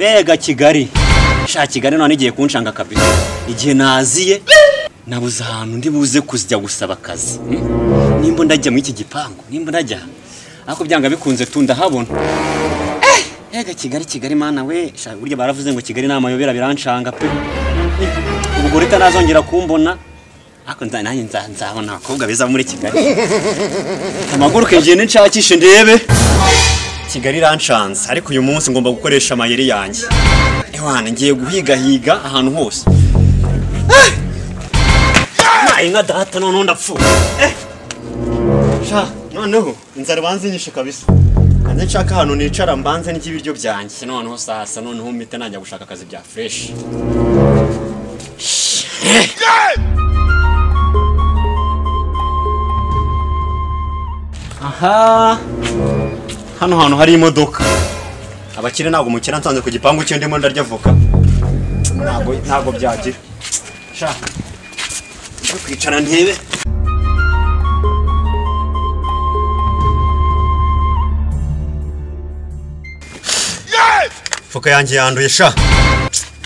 mbega Kigali sha Kigali none igiye kunshanga kabisa igihe naziye nabuze ahantu ndi buze kuzijya gusaba akazi nimba ndajya mu iki gipangu nimba ndajya ako byanga bikunze tunda habona ega Kigali mana we sha burya baravuze ngo Kigali namayobera biranshanga pe ubwo reka nazongera kumbona ako nanjye nzabona abakobwa beza muri Kigali amaguruke ngiye nshakishe ndebe Kigali ranchanze ariko uyu munsi ngomba gukoresha amayeri yanjye ewana ngiye guhiga ahantu hose inka data none ndapfu sha noneho inzara banzinyishe kabisa kandi nshaka hano nicara mbanze n'ibiryo byanjye noneho sasa noneho mpita najya gushaka akazi bya fresh aha hano hantu hari imodoka abakire ntago mukira nsanze ku gipangu cyo ndimo ndarya voka ntago byagira sha kwicara ntebe voka yanjye yanduye sha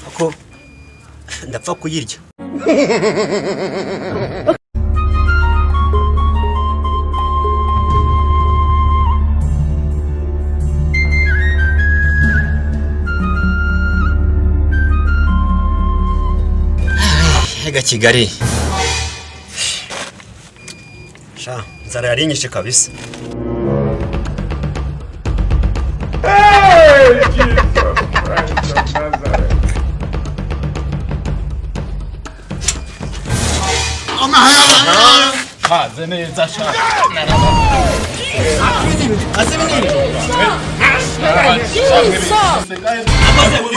ako ndapfa kuyirya ega Kigali sha nzara yarinyishe kabisa haze neza sha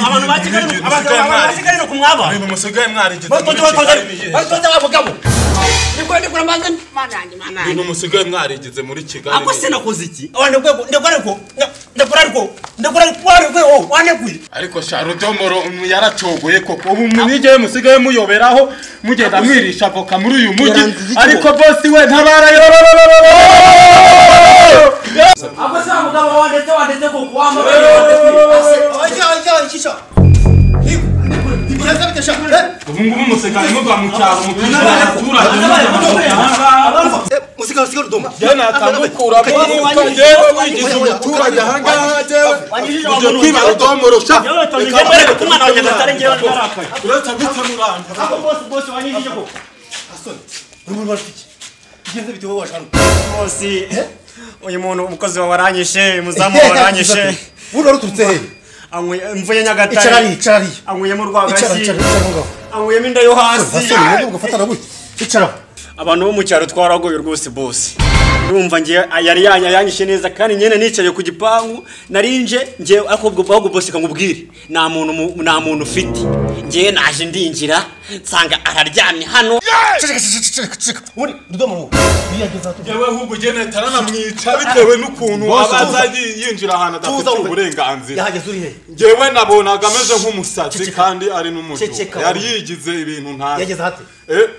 abantu bakigali no kumwaba ni musigaye mwarigize ni musigaye mwarigize muri Kigali ako sinakoze iki ariko sha Rudomoro yaracogoye koko ubu munige musigaye muyoberaho mugenda mwirisha voka muri uyu mugi ariko boss we ntabara ako sa mugabo wandetse ko kwamba kisha ubu ngubu musigaye muva mu cyaro musika Rudomo yana atamukura yewe wigize umuturage ahangaha uje kwiba Rudomoro sha kumwana wanjye gatare ngewe narakaye uretse bitamuranda ako boss wanyishije ko asoni urumva bafiki igenze bitewe washana boss uyu muntu umukozi wa waranyishe muzamu waranyishe bura ruturutse he mvuye Nyagatare icarari anguye mu rwagashyi anguye minda yo hasi asoni ugafatana gute icara abantu bo mu cyaro twaragoye rwose boss urumva ngiye yari yanyishe neza kandi nyene nicaye ku gipangu narinje ngiye akobwo bago boss kamubwire nta muntu ufite ngiye naje ndinjira nsanga araryamye hano uri Rudomo biyageza tu yewe ahubwo gene tarana mwica bitewe n'ukuntu abazaji yinjira ahantu adafite uburenganzira yahageze uri he ngewe nabonaga ameze nk'umusazi kandi ari n'umujuka yari yigize ibintu nta yageze hate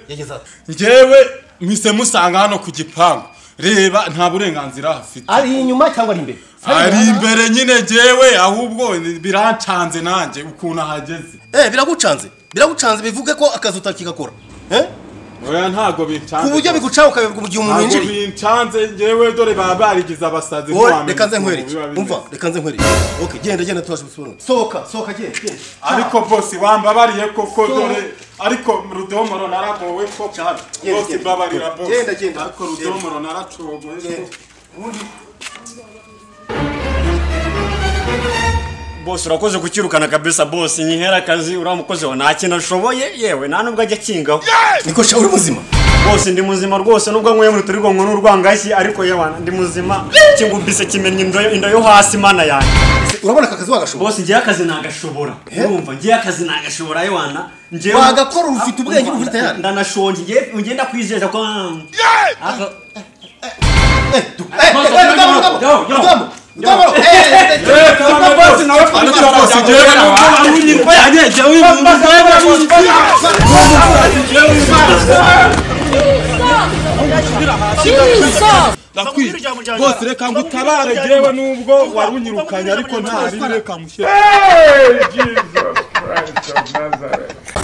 yageze hate ngewe mise musanga hano ku gipangu reba nta burenganzira afite ari inyuma cyangwa ari imbere ari imbere nyine ngewe ahubwo birancanze nanjye ukuntu ahageze biragucanze bivuge ko akazi utakigakora oya ntago bincanze ku buryo bigucaho ukabibwa mu gihe umuntu yinjiri ntago bincanze ngewe dore baba barigize abasazi reka nze nkwereke okay genda twaje gusubira sohoka genda ariko boss wambabariye koko dore ariko Rudomoro naragowe ko boss babarira boss genda ariko Rudomoro naracogoye boss urakoze kukirukana kabisa boss nyihera akazi uramukoze wa nta kintu ashoboye yewe nta nubwo ajya kingaho niko sha uri muzima boss ndi muzima rwose nubwo nkwiye muri turigo ngo n'urwangashyi ariko yewana ndi muzima kingubise kimenya inda yo hasi mana yanjye urabona akazi wagashobora boss ngiye akazi nagashobora urumva ngiye akazi nagashobora yewana ngiye wagakora ufite ubwenge ufite tayari ndanashonje ngiye ngenda kwizeza ko bose reka ngutabare jewe nubwo warunyirukanye ariko ntari reka mushe Jesus Christ of Nazareth.